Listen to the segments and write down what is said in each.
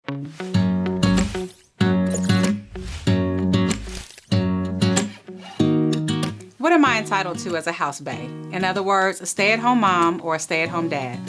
What am I entitled to as a house bae? In other words, a stay-at-home mom or a stay-at-home dad?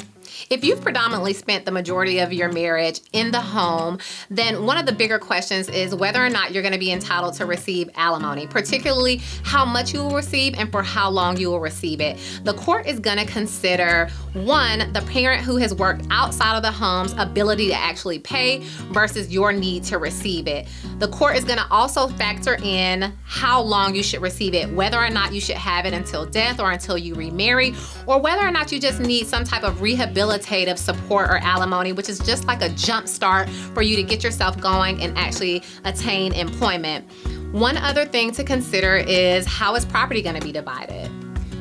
If you've predominantly spent the majority of your marriage in the home, then one of the bigger questions is whether or not you're going to be entitled to receive alimony, particularly how much you will receive and for how long you will receive it. The court is going to consider, one, the parent who has worked outside of the home's ability to actually pay versus your need to receive it. The court is going to also factor in how long you should receive it, whether or not you should have it until death or until you remarry, or whether or not you just need some type of rehabilitative support or alimony, which is just like a jump start for you to get yourself going and actually attain employment. One other thing to consider is how is property going to be divided?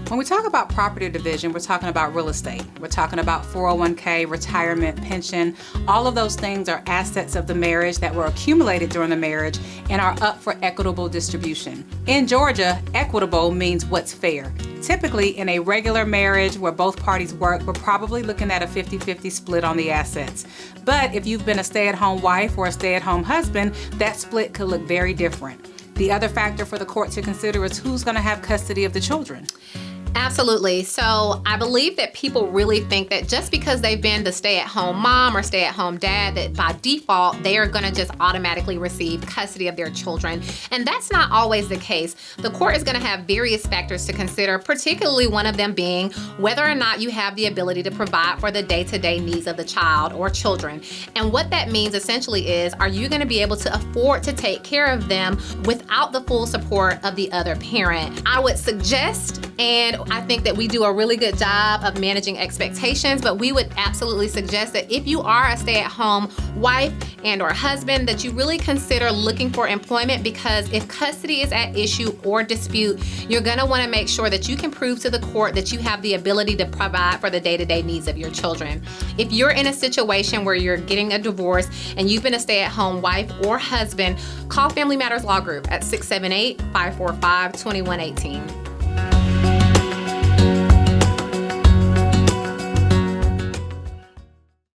When we talk about property division, we're talking about real estate. We're talking about 401k, retirement, pension. All of those things are assets of the marriage that were accumulated during the marriage and are up for equitable distribution. In Georgia, equitable means what's fair. Typically, in a regular marriage where both parties work, we're probably looking at a 50-50 split on the assets. But if you've been a stay-at-home wife or a stay-at-home husband, that split could look very different. The other factor for the court to consider is who's going to have custody of the children. Absolutely. So I believe that people really think that just because they've been the stay-at-home mom or stay-at-home dad, that by default, they are going to just automatically receive custody of their children. And that's not always the case. The court is going to have various factors to consider, particularly one of them being whether or not you have the ability to provide for the day-to-day needs of the child or children. And what that means essentially is, are you going to be able to afford to take care of them without the full support of the other parent? I would suggest, and I think that we do a really good job of managing expectations, but we would absolutely suggest that if you are a stay-at-home wife and or husband, that you really consider looking for employment, because if custody is at issue or dispute, you're gonna wanna make sure that you can prove to the court that you have the ability to provide for the day-to-day needs of your children. If you're in a situation where you're getting a divorce and you've been a stay-at-home wife or husband, call Family Matters Law Group at 678-545-2118.